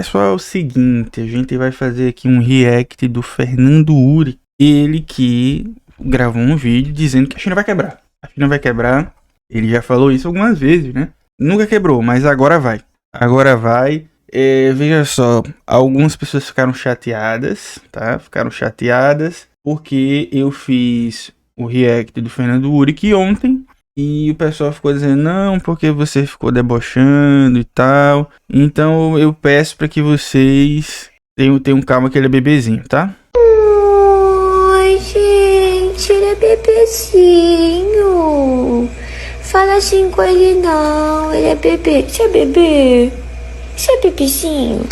Pessoal, é o seguinte, a gente vai fazer aqui um react do Fernando Uri, ele que gravou um vídeo dizendo que a China vai quebrar. A China vai quebrar, ele já falou isso algumas vezes, né? Nunca quebrou, mas agora vai. Agora vai. Veja só, algumas pessoas ficaram chateadas, tá? Ficaram chateadas porque eu fiz o react do Fernando Uri ontem. E o pessoal ficou dizendo, não, porque você ficou debochando e tal. Então eu peço para que vocês tenham calma que ele é bebezinho, tá? Oi, gente, ele é bebezinho. Fala assim com ele não, ele é bebê. Você é bebê? Você é bebezinho?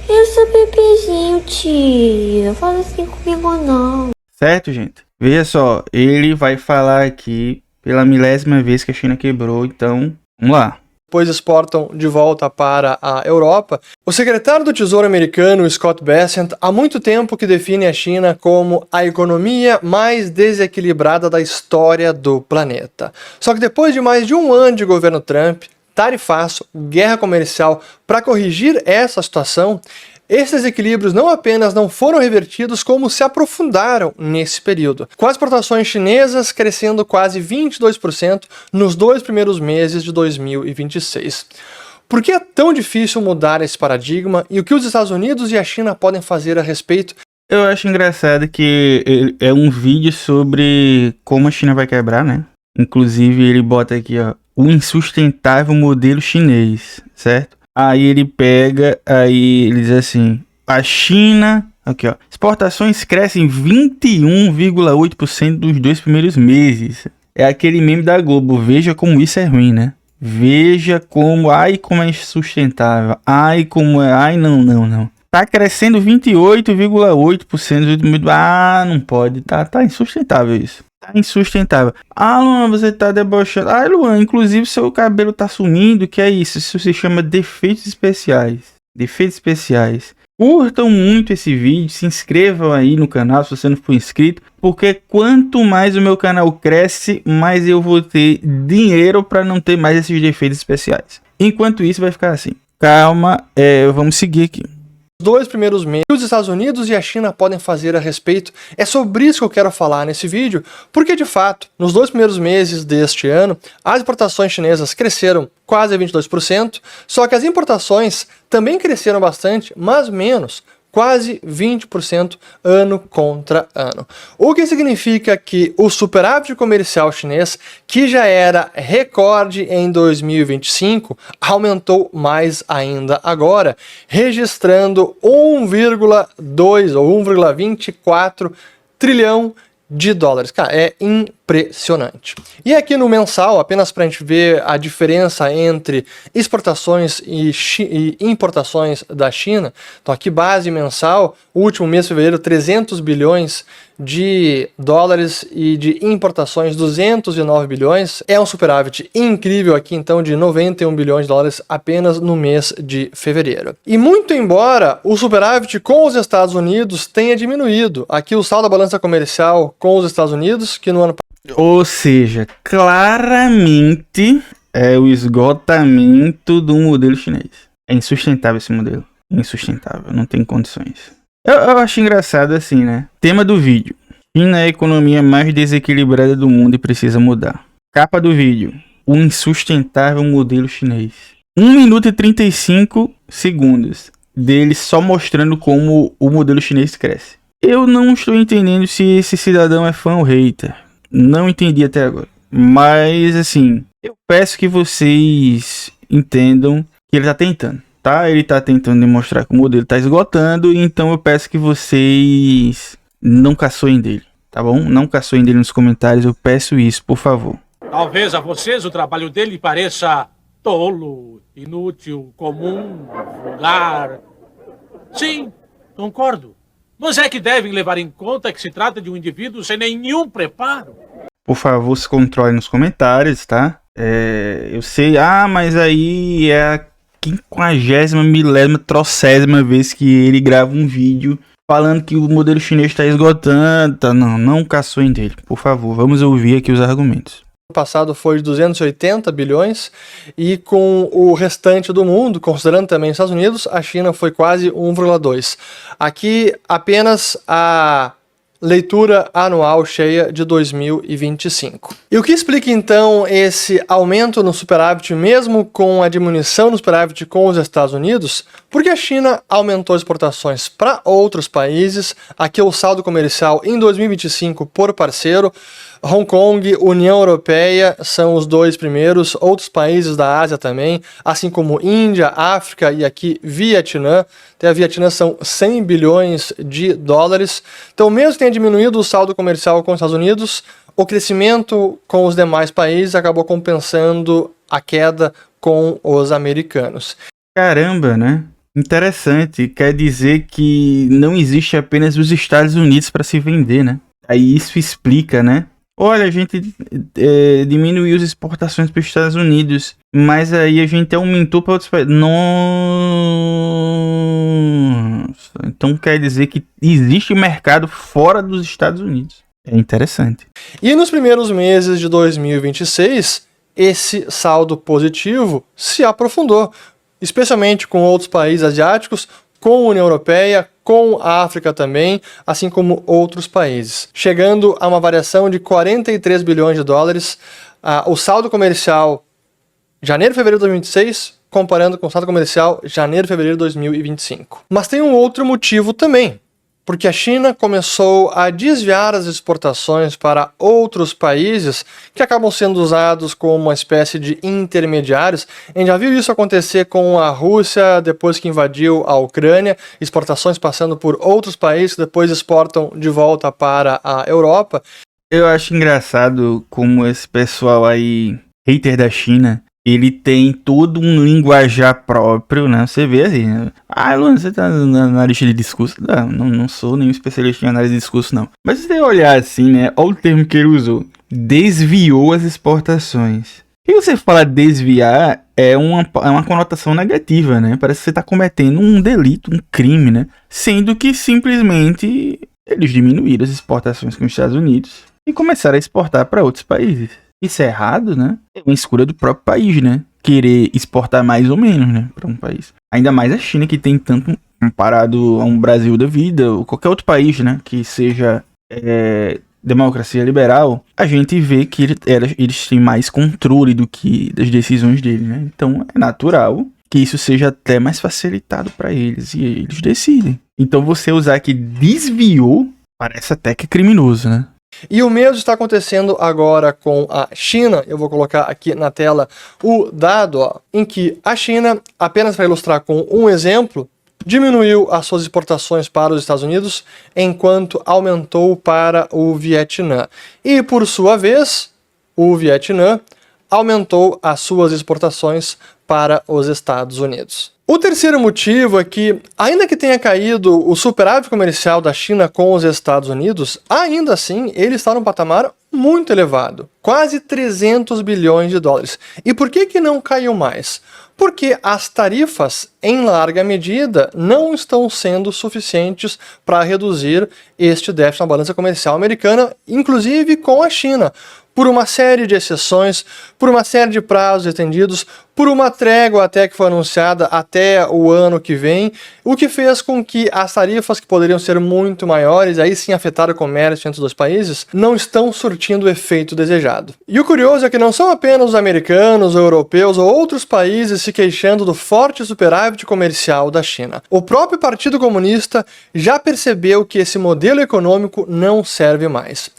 Eu sou bebezinho, tia. Fala assim comigo não. Certo, gente? Veja só, ele vai falar aqui pela milésima vez que a China quebrou, então vamos lá. Depois exportam de volta para a Europa. O secretário do Tesouro americano, Scott Bessent, há muito tempo que define a China como a economia mais desequilibrada da história do planeta. Só que depois de mais de um ano de governo Trump, tarifaço, guerra comercial, para corrigir essa situação, esses equilíbrios não apenas não foram revertidos, como se aprofundaram nesse período, com as exportações chinesas crescendo quase 22% nos 2 primeiros meses de 2026. Por que é tão difícil mudar esse paradigma e o que os Estados Unidos e a China podem fazer a respeito? Eu acho engraçado que é um vídeo sobre como a China vai quebrar, né? Inclusive ele bota aqui, ó, o insustentável modelo chinês, certo? Aí ele pega, aí ele diz assim, a China, aqui ó, exportações crescem 21,8% dos 2 primeiros meses. É aquele meme da Globo, veja como isso é ruim, né? Veja como, ai como é insustentável, ai como é, ai não. Tá crescendo 28,8% dos últimos meses, não pode, tá insustentável isso. Tá insustentável. Luan, você tá debochando. Luan, inclusive seu cabelo tá sumindo. Que é isso? Isso se chama defeitos especiais. Defeitos especiais. Curtam muito esse vídeo. Se inscrevam aí no canal se você não for inscrito. Porque quanto mais o meu canal cresce, mais eu vou ter dinheiro para não ter mais esses defeitos especiais. Enquanto isso vai ficar assim. Calma, vamos seguir aqui. Os 2 primeiros meses que os Estados Unidos e a China podem fazer a respeito, é sobre isso que eu quero falar nesse vídeo, porque de fato, nos 2 primeiros meses deste ano, as exportações chinesas cresceram quase 22%, só que as importações também cresceram bastante, mas menos, quase 20% ano contra ano. O que significa que o superávit comercial chinês, que já era recorde em 2025, aumentou mais ainda agora, registrando 1,2 ou 1,24 trilhão de dólares. Cara, é impressionante. E aqui no mensal, apenas para a gente ver a diferença entre exportações e importações da China. Então aqui base mensal, o último mês de fevereiro, 300 bilhões de dólares e de importações 209 bilhões. É um superávit incrível aqui então de 91 bilhões de dólares apenas no mês de fevereiro. E muito embora o superávit com os Estados Unidos tenha diminuído, aqui o saldo da balança comercial com os Estados Unidos, que no ano Ou seja, claramente é o esgotamento do modelo chinês. É insustentável esse modelo. Insustentável, não tem condições. Eu acho engraçado assim, né? Tema do vídeo. China é a economia mais desequilibrada do mundo e precisa mudar. Capa do vídeo. O insustentável modelo chinês. 1 minuto e 35 segundos dele só mostrando como o modelo chinês cresce. Eu não estou entendendo se esse cidadão é fã ou hater. Não entendi até agora. Mas assim, eu peço que vocês entendam que ele tá tentando. Tá? Ele tá tentando demonstrar que o modelo tá esgotando, então eu peço que vocês não caçoem dele, tá bom? Não caçoem dele nos comentários, eu peço isso, por favor. Talvez a vocês o trabalho dele pareça tolo, inútil, comum, vulgar. Sim, concordo. Mas é que devem levar em conta que se trata de um indivíduo sem nenhum preparo. Por favor, se controle nos comentários, tá? Eu sei, mas aí é a 50ª, milésima, trocésima vez que ele grava um vídeo falando que o modelo chinês está esgotando. Tá? Não caçoem dele. Por favor, vamos ouvir aqui os argumentos. passado foi de 280 bilhões, e com o restante do mundo, considerando também os Estados Unidos, a China foi quase 1,2. Aqui apenas a leitura anual cheia de 2025. E o que explica então esse aumento no superávit, mesmo com a diminuição no superávit com os Estados Unidos? Porque a China aumentou exportações para outros países. Aqui o saldo comercial em 2025 por parceiro. Hong Kong, União Europeia são os dois primeiros, outros países da Ásia também, assim como Índia, África e aqui Vietnã. Até a Vietnã são 100 bilhões de dólares. Então, mesmo que tenha diminuído o saldo comercial com os Estados Unidos, o crescimento com os demais países acabou compensando a queda com os americanos. Caramba, né? Interessante. Quer dizer que não existe apenas os Estados Unidos para se vender, né? Aí isso explica, né? Olha, a gente diminuiu as exportações para os Estados Unidos, mas aí a gente aumentou para outros países. Nossa! Então quer dizer que existe mercado fora dos Estados Unidos. É interessante. E nos primeiros meses de 2026, esse saldo positivo se aprofundou, especialmente com outros países asiáticos, com a União Europeia, com a África também, assim como outros países, chegando a uma variação de 43 bilhões de dólares. O saldo comercial janeiro e fevereiro de 2026, comparando com o saldo comercial janeiro e fevereiro de 2025. Mas tem um outro motivo também, porque a China começou a desviar as exportações para outros países que acabam sendo usados como uma espécie de intermediários. A gente já viu isso acontecer com a Rússia depois que invadiu a Ucrânia, exportações passando por outros países que depois exportam de volta para a Europa. Eu acho engraçado como esse pessoal aí, hater da China, ele tem todo um linguajar próprio, né? Você vê assim, né? Luan, você tá na analista de discurso? Não sou nenhum especialista em análise de discurso, não. Mas se você olhar assim, né? Olha o termo que ele usou. Desviou as exportações. E você fala desviar é uma conotação negativa, né? Parece que você tá cometendo um delito, um crime, né? Sendo que simplesmente eles diminuíram as exportações com os Estados Unidos e começaram a exportar para outros países. Isso é errado, né? É uma escolha do próprio país, né? Querer exportar mais ou menos, né? Para um país. Ainda mais a China, que tem tanto, comparado a um Brasil da vida, ou qualquer outro país, né? Que seja democracia liberal, a gente vê que eles têm mais controle do que das decisões deles, né? Então é natural que isso seja até mais facilitado para eles. E eles decidem. Então você usar que desviou, parece até que é criminoso, né? E o mesmo está acontecendo agora com a China. Eu vou colocar aqui na tela o dado, em que a China, apenas para ilustrar com um exemplo, diminuiu as suas exportações para os Estados Unidos, enquanto aumentou para o Vietnã. E, por sua vez, o Vietnã aumentou as suas exportações para os Estados Unidos. O terceiro motivo é que, ainda que tenha caído o superávit comercial da China com os Estados Unidos, ainda assim ele está num patamar muito elevado, quase 300 bilhões de dólares. E por que não caiu mais? Porque as tarifas, em larga medida, não estão sendo suficientes para reduzir este déficit na balança comercial americana, inclusive com a China, por uma série de exceções, por uma série de prazos estendidos, por uma trégua até que foi anunciada até o ano que vem, o que fez com que as tarifas que poderiam ser muito maiores, aí sim afetar o comércio entre os dois países, não estão surtindo o efeito desejado. E o curioso é que não são apenas os americanos, os europeus ou outros países se queixando do forte superávit comercial da China. O próprio Partido Comunista já percebeu que esse modelo econômico não serve mais.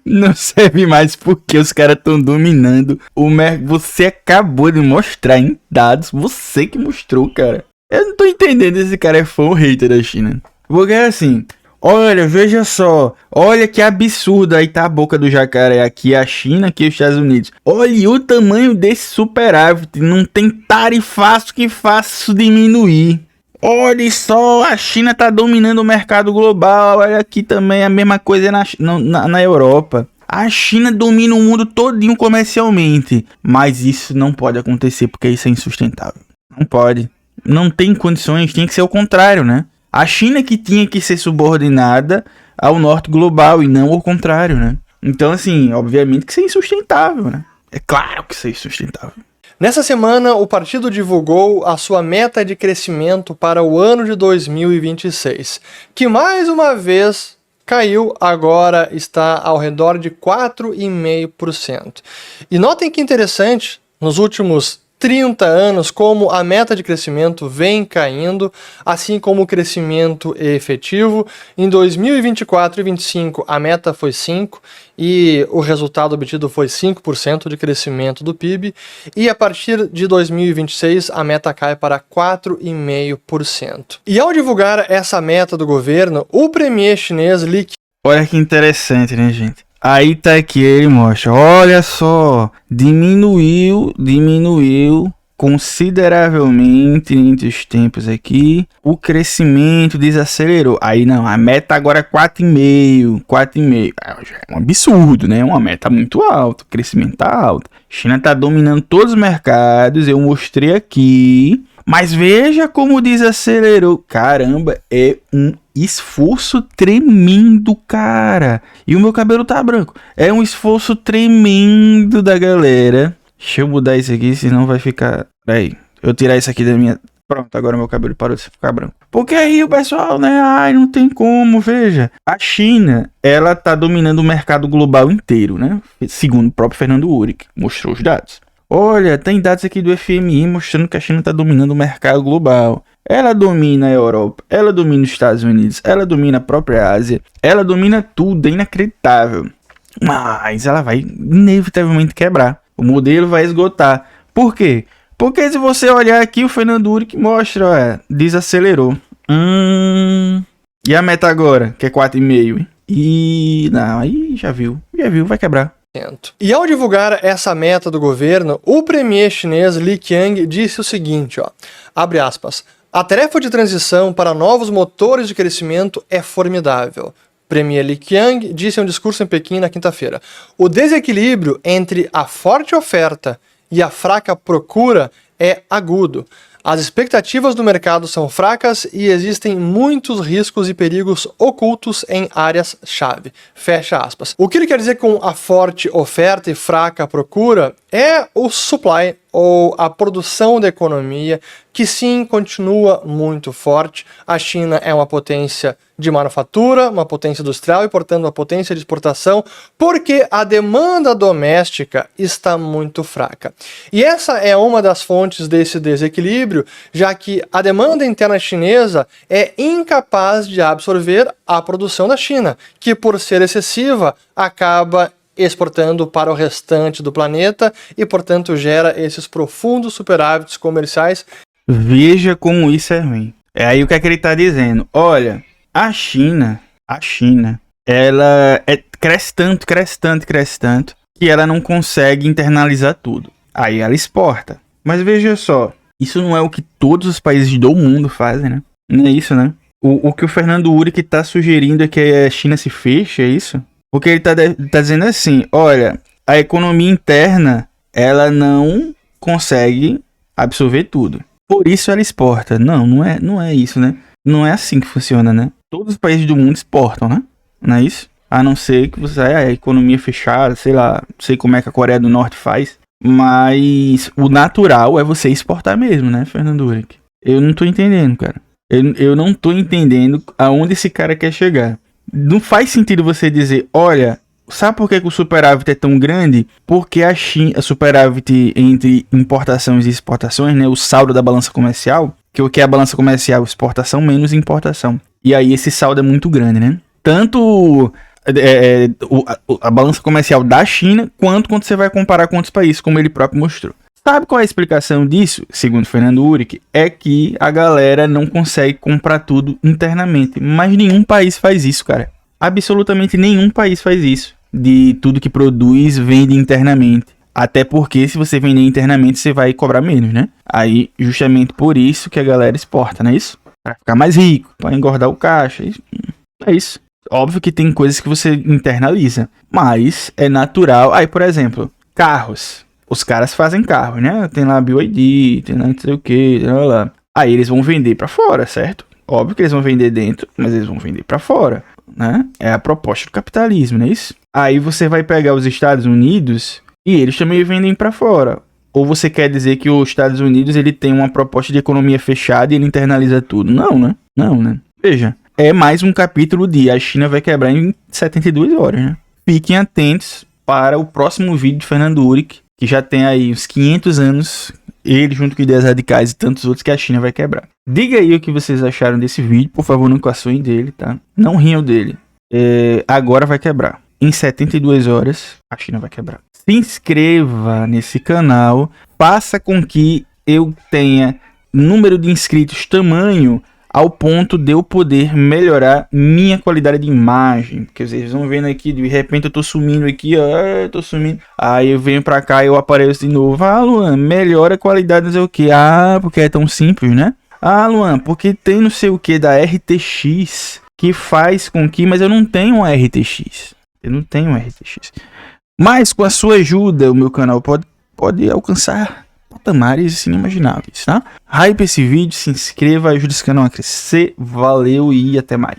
Não serve mais porque os caras estão dominando o mercado. Você acabou de mostrar em dados, você que mostrou, cara. Eu não tô entendendo se esse cara é fã ou hater da China. Porque assim, olha, veja só, olha que absurdo, aí tá a boca do jacaré, aqui a China, aqui os Estados Unidos. Olha o tamanho desse superávit, não tem tarifaço que faça isso diminuir. Olha só, a China tá dominando o mercado global. Olha aqui também a mesma coisa na Europa. A China domina o mundo todinho comercialmente. Mas isso não pode acontecer porque isso é insustentável. Não pode. Não tem condições, tinha que ser o contrário, né? A China que tinha que ser subordinada ao norte global e não ao contrário, né? Então, assim, obviamente que isso é insustentável, né? É claro que isso é insustentável. Nessa semana, o partido divulgou a sua meta de crescimento para o ano de 2026, que mais uma vez caiu, agora está ao redor de 4,5%. E notem que interessante, nos últimos 30 anos, como a meta de crescimento vem caindo, assim como o crescimento efetivo. Em 2024 e 2025 a meta foi 5% e o resultado obtido foi 5% de crescimento do PIB, e a partir de 2026 a meta cai para 4,5%. E ao divulgar essa meta do governo, o premier chinês Li Qiang... Olha que interessante, né, gente? Aí tá aqui, ele mostra, olha só, diminuiu consideravelmente entre os tempos aqui, o crescimento desacelerou. Aí não, a meta agora é 4,5. É um absurdo, né? Uma meta muito alta, o crescimento tá alto. China tá dominando todos os mercados, eu mostrei aqui. Mas veja como desacelerou. Caramba, é um esforço tremendo, cara. E o meu cabelo tá branco. É um esforço tremendo da galera. Deixa eu mudar isso aqui, senão vai ficar... Peraí, eu tirar isso aqui da minha... Pronto, agora meu cabelo parou de ficar branco. Porque aí o pessoal, né? Ai, não tem como, veja. A China, ela tá dominando o mercado global inteiro, né? Segundo o próprio Fernando Uhrig, mostrou os dados. Olha, tem dados aqui do FMI mostrando que a China está dominando o mercado global. Ela domina a Europa, ela domina os Estados Unidos, ela domina a própria Ásia, ela domina tudo, é inacreditável. Mas ela vai inevitavelmente quebrar. O modelo vai esgotar. Por quê? Porque se você olhar aqui, o Fernando Uhrig mostra, olha, desacelerou. E a meta agora, que é 4,5. E não, aí já viu, vai quebrar. E ao divulgar essa meta do governo, o premier chinês Li Qiang disse o seguinte, ó, abre aspas, a tarefa de transição para novos motores de crescimento é formidável. Premier Li Qiang disse em um discurso em Pequim na quinta-feira. O desequilíbrio entre a forte oferta e a fraca procura é agudo. As expectativas do mercado são fracas e existem muitos riscos e perigos ocultos em áreas-chave. Fecha aspas. O que ele quer dizer com a forte oferta e fraca procura é o supply, ou a produção da economia, que sim, continua muito forte. A China é uma potência de manufatura, uma potência industrial e, portanto, uma potência de exportação, porque a demanda doméstica está muito fraca. E essa é uma das fontes desse desequilíbrio, já que a demanda interna chinesa é incapaz de absorver a produção da China, que, por ser excessiva, acaba exportando para o restante do planeta e, portanto, gera esses profundos superávites comerciais. Veja como isso é ruim. É aí o que é que ele está dizendo. Olha, a China, ela cresce tanto, que ela não consegue internalizar tudo. Aí ela exporta. Mas veja só, isso não é o que todos os países do mundo fazem, né? Não é isso, né? O que o Fernando Uhrig está sugerindo é que a China se feche, é isso? Porque ele tá dizendo assim, olha, a economia interna, ela não consegue absorver tudo. Por isso ela exporta. Não é isso, né? Não é assim que funciona, né? Todos os países do mundo exportam, né? Não é isso? A não ser que você a economia fechada, sei lá, não sei como é que a Coreia do Norte faz. Mas o natural é você exportar mesmo, né, Fernando Uhrig? Eu não tô entendendo, cara. Eu não tô entendendo aonde esse cara quer chegar. Não faz sentido você dizer, olha, sabe por que o superávit é tão grande? Porque a superávit entre importações e exportações, né, o saldo da balança comercial, que o que é a balança comercial? Exportação menos importação. E aí esse saldo é muito grande, né? Tanto a balança comercial da China, quanto quando você vai comparar com outros países, como ele próprio mostrou. Sabe qual é a explicação disso, segundo Fernando Uhrig? É que a galera não consegue comprar tudo internamente. Mas nenhum país faz isso, cara. Absolutamente nenhum país faz isso. De tudo que produz, vende internamente. Até porque se você vender internamente, você vai cobrar menos, né? Aí, justamente por isso que a galera exporta, não é isso? Pra ficar mais rico, pra engordar o caixa. É isso. Óbvio que tem coisas que você internaliza. Mas é natural. Aí, por exemplo, carros. Os caras fazem carro, né? Tem lá a BYD, tem lá não sei o que, lá. Aí eles vão vender pra fora, certo? Óbvio que eles vão vender dentro, mas eles vão vender pra fora. né? É a proposta do capitalismo, não é isso? Aí você vai pegar os Estados Unidos e eles também vendem para fora. Ou você quer dizer que os Estados Unidos ele tem uma proposta de economia fechada e ele internaliza tudo? Não, né? Não, né? Veja, é mais um capítulo de a China vai quebrar em 72 horas, né? Fiquem atentos para o próximo vídeo de Fernando Uhrig, que já tem aí uns 500 anos, ele junto com Ideias Radicais e tantos outros, que a China vai quebrar. Diga aí o que vocês acharam desse vídeo, por favor, não caçoem dele, tá? Não riam dele. Agora vai quebrar. Em 72 horas, a China vai quebrar. Se inscreva nesse canal, faça com que eu tenha número de inscritos tamanho ao ponto de eu poder melhorar minha qualidade de imagem. Porque vocês vão vendo aqui, de repente eu tô sumindo aqui, ó, tô sumindo. Aí eu venho pra cá e eu apareço de novo. Ah, Luan, melhora a qualidade, não sei o que. Ah, porque é tão simples, né? Ah, Luan, porque tem não sei o que da RTX que faz com que... Mas eu não tenho uma RTX. Eu não tenho uma RTX. Mas com a sua ajuda, o meu canal pode alcançar patamares inimagináveis, tá? Hype esse vídeo, se inscreva, ajude esse canal a crescer. Valeu e até mais.